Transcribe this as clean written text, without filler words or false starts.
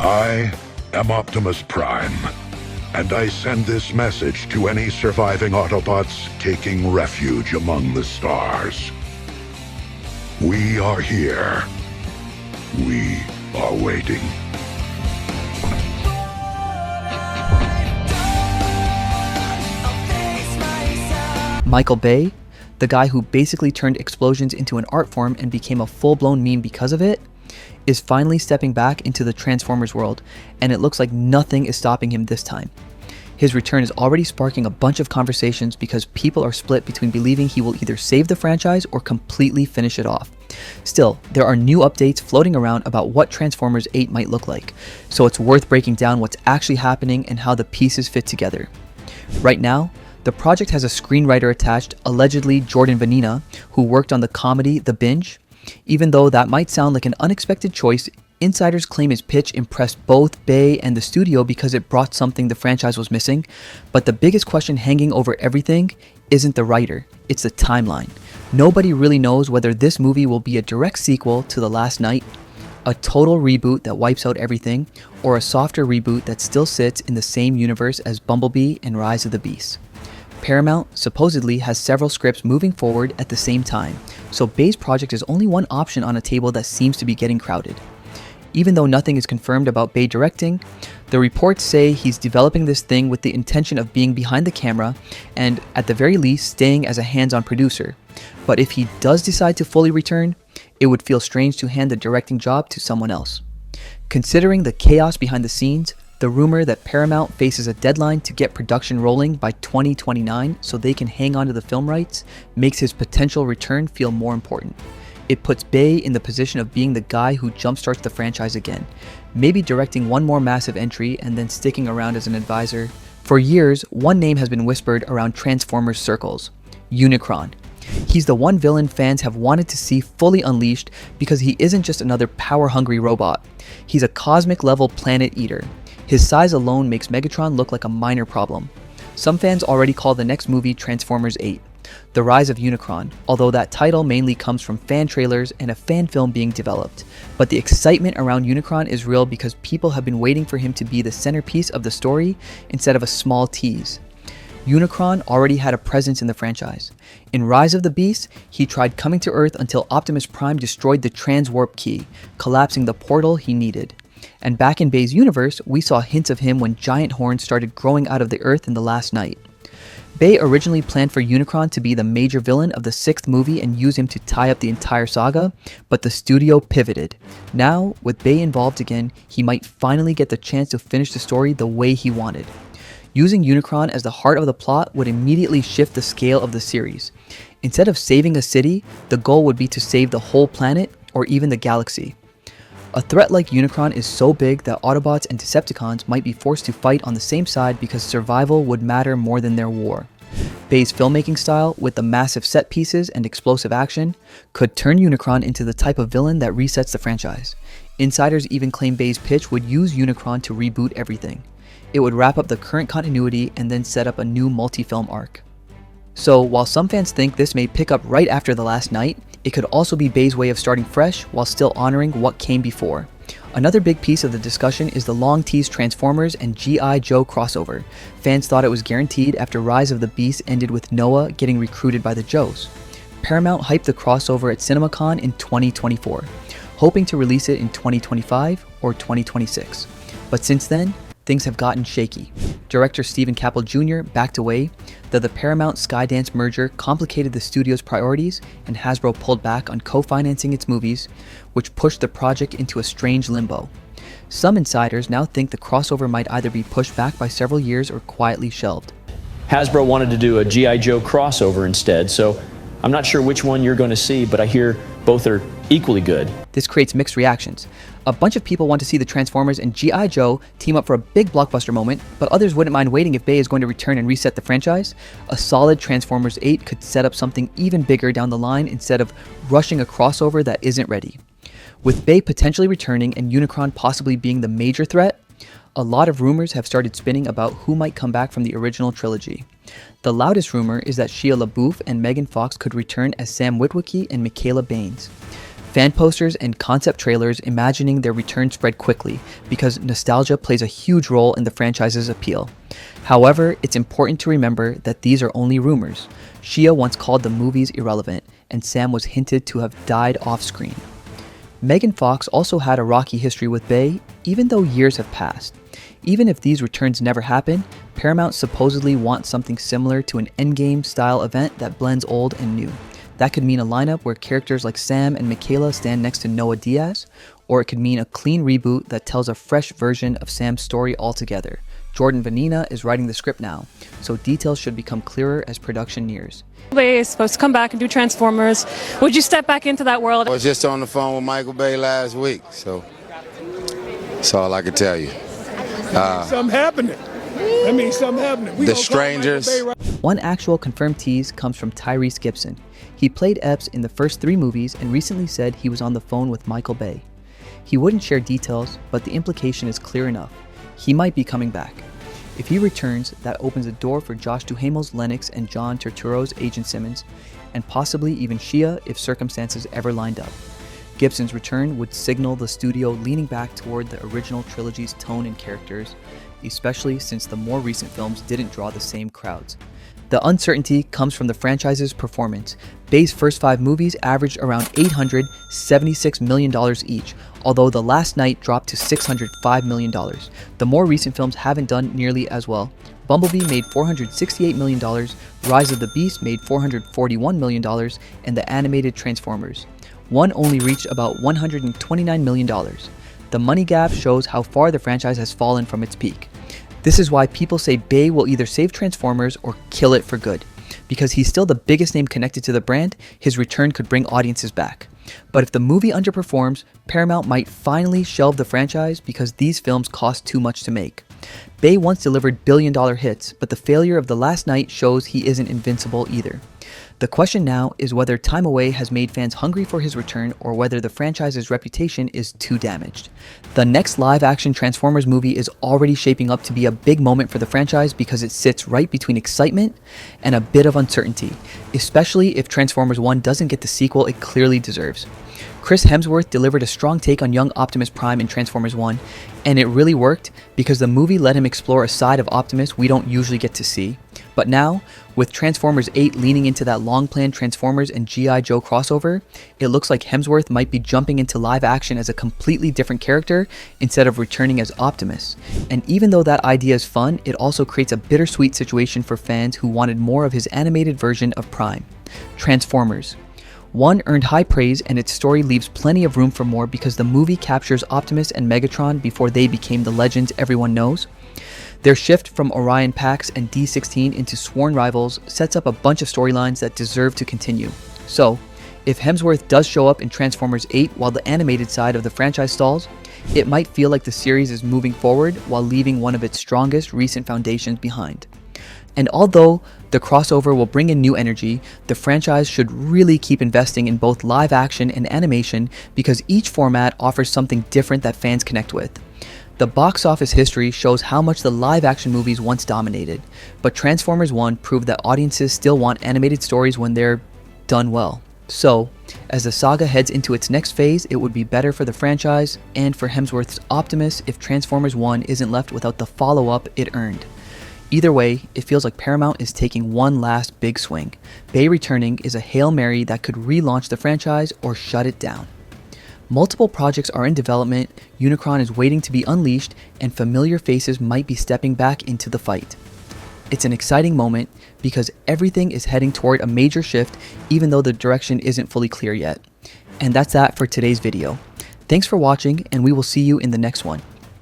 I am Optimus Prime, and I send this message to any surviving Autobots taking refuge among the stars. We are here. We are waiting. Michael Bay, the guy who basically turned explosions into an art form and became a full-blown meme because of it, is finally stepping back into the Transformers world, and it looks like nothing is stopping him this time. His return is already sparking a bunch of conversations because people are split between believing he will either save the franchise or completely finish it off. Still, there are new updates floating around about what Transformers 8 might look like, so it's worth breaking down what's actually happening and how the pieces fit together. Right now, the project has a screenwriter attached, allegedly Jordan Vanina, who worked on the comedy The Binge. Even though that might sound like an unexpected choice, insiders claim his pitch impressed both Bay and the studio because it brought something the franchise was missing. But the biggest question hanging over everything isn't the writer, it's the timeline. Nobody really knows whether this movie will be a direct sequel to The Last Knight, a total reboot that wipes out everything, or a softer reboot that still sits in the same universe as Bumblebee and Rise of the Beast. Paramount supposedly has several scripts moving forward at the same time, so Bay's project is only one option on a table that seems to be getting crowded. Even though nothing is confirmed about Bay directing, the reports say he's developing this thing with the intention of being behind the camera and, at the very least, staying as a hands-on producer. But if he does decide to fully return, it would feel strange to hand the directing job to someone else. Considering the chaos behind the scenes, the rumor that Paramount faces a deadline to get production rolling by 2029 so they can hang on to the film rights makes his potential return feel more important. It puts Bay in the position of being the guy who jumpstarts the franchise again, maybe directing one more massive entry and then sticking around as an advisor. For years, one name has been whispered around Transformers circles: Unicron. He's the one villain fans have wanted to see fully unleashed because he isn't just another power-hungry robot. He's a cosmic-level planet eater. His size alone makes Megatron look like a minor problem. Some fans already call the next movie Transformers 8, The Rise of Unicron, although that title mainly comes from fan trailers and a fan film being developed. But the excitement around Unicron is real because people have been waiting for him to be the centerpiece of the story instead of a small tease. Unicron already had a presence in the franchise. In Rise of the Beast, he tried coming to Earth until Optimus Prime destroyed the Transwarp Key, collapsing the portal he needed. And back in Bay's universe, we saw hints of him when giant horns started growing out of the Earth in The Last Knight. Bay originally planned for Unicron to be the major villain of the 6th movie and use him to tie up the entire saga, but the studio pivoted. Now, with Bay involved again, he might finally get the chance to finish the story the way he wanted. Using Unicron as the heart of the plot would immediately shift the scale of the series. Instead of saving a city, the goal would be to save the whole planet or even the galaxy. A threat like Unicron is so big that Autobots and Decepticons might be forced to fight on the same side because survival would matter more than their war. Bay's filmmaking style, with the massive set pieces and explosive action, could turn Unicron into the type of villain that resets the franchise. Insiders even claim Bay's pitch would use Unicron to reboot everything. It would wrap up the current continuity and then set up a new multi-film arc. So, while some fans think this may pick up right after The Last Knight, it could also be Bay's way of starting fresh while still honoring what came before. Another big piece of the discussion is the long-teased Transformers and G.I. Joe crossover. Fans thought it was guaranteed after Rise of the Beast ended with Noah getting recruited by the Joes. Paramount hyped the crossover at CinemaCon in 2024, hoping to release it in 2025 or 2026. But since then, things have gotten shaky. Director Stephen Caple Jr. backed away, that the Paramount-Skydance merger complicated the studio's priorities, and Hasbro pulled back on co-financing its movies, which pushed the project into a strange limbo. Some insiders now think the crossover might either be pushed back by several years or quietly shelved. Hasbro wanted to do a G.I. Joe crossover instead, so I'm not sure which one you're going to see, but I hear both are equally good. This creates mixed reactions. A bunch of people want to see the Transformers and G.I. Joe team up for a big blockbuster moment, but others wouldn't mind waiting if Bay is going to return and reset the franchise. A solid Transformers 8 could set up something even bigger down the line instead of rushing a crossover that isn't ready. With Bay potentially returning and Unicron possibly being the major threat, a lot of rumors have started spinning about who might come back from the original trilogy. The loudest rumor is that Shia LaBeouf and Megan Fox could return as Sam Witwicky and Michaela Baines. Fan posters and concept trailers imagining their return spread quickly because nostalgia plays a huge role in the franchise's appeal. However, it's important to remember that these are only rumors. Shia once called the movies irrelevant, and Sam was hinted to have died off-screen. Megan Fox also had a rocky history with Bay, even though years have passed. Even if these returns never happen, Paramount supposedly wants something similar to an Endgame-style event that blends old and new. That could mean a lineup where characters like Sam and Michaela stand next to Noah Diaz, or it could mean a clean reboot that tells a fresh version of Sam's story altogether. Jordan Vanina is writing the script now, so details should become clearer as production nears. Bay is supposed to come back and do Transformers. Would you step back into that world? I was just on the phone with Michael Bay last week, so that's all I can tell you. Something happening. That means something happening. The Strangers. One actual confirmed tease comes from Tyrese Gibson. He played Epps in the first 3 movies and recently said he was on the phone with Michael Bay. He wouldn't share details, but the implication is clear enough. He might be coming back. If he returns, that opens a door for Josh Duhamel's Lennox and John Turturro's Agent Simmons, and possibly even Shia if circumstances ever lined up. Gibson's return would signal the studio leaning back toward the original trilogy's tone and characters, especially since the more recent films didn't draw the same crowds. The uncertainty comes from the franchise's performance. Bay's first 5 movies averaged around $876 million each, although The Last Night dropped to $605 million. The more recent films haven't done nearly as well. Bumblebee made $468 million, Rise of the Beast made $441 million, and the animated Transformers One only reached about $129 million. The money gap shows how far the franchise has fallen from its peak. This is why people say Bay will either save Transformers or kill it for good. Because he's still the biggest name connected to the brand, his return could bring audiences back. But if the movie underperforms, Paramount might finally shelve the franchise because these films cost too much to make. Bay once delivered billion-dollar hits, but the failure of The Last Night shows he isn't invincible either. The question now is whether time away has made fans hungry for his return or whether the franchise's reputation is too damaged. The next live-action Transformers movie is already shaping up to be a big moment for the franchise because it sits right between excitement and a bit of uncertainty, especially if Transformers 1 doesn't get the sequel it clearly deserves. Chris Hemsworth delivered a strong take on young Optimus Prime in Transformers 1, and it really worked because the movie let him explore a side of Optimus we don't usually get to see. But now, with Transformers 8 leaning into that long-planned Transformers and G.I. Joe crossover, it looks like Hemsworth might be jumping into live action as a completely different character instead of returning as Optimus. And even though that idea is fun, it also creates a bittersweet situation for fans who wanted more of his animated version of Prime. Transformers 1 earned high praise, and its story leaves plenty of room for more because the movie captures Optimus and Megatron before they became the legends everyone knows. Their shift from Orion Pax and D16 into sworn rivals sets up a bunch of storylines that deserve to continue. So, if Hemsworth does show up in Transformers 8 while the animated side of the franchise stalls, it might feel like the series is moving forward while leaving one of its strongest recent foundations behind. And although the crossover will bring in new energy, the franchise should really keep investing in both live action and animation because each format offers something different that fans connect with. The box office history shows how much the live action movies once dominated, but Transformers 1 proved that audiences still want animated stories when they're done well. So, as the saga heads into its next phase, it would be better for the franchise and for Hemsworth's Optimus if Transformers 1 isn't left without the follow-up it earned. Either way, it feels like Paramount is taking one last big swing. Bay returning is a Hail Mary that could relaunch the franchise or shut it down. Multiple projects are in development, Unicron is waiting to be unleashed, and familiar faces might be stepping back into the fight. It's an exciting moment because everything is heading toward a major shift even though the direction isn't fully clear yet. And that's that for today's video. Thanks for watching, and we will see you in the next one.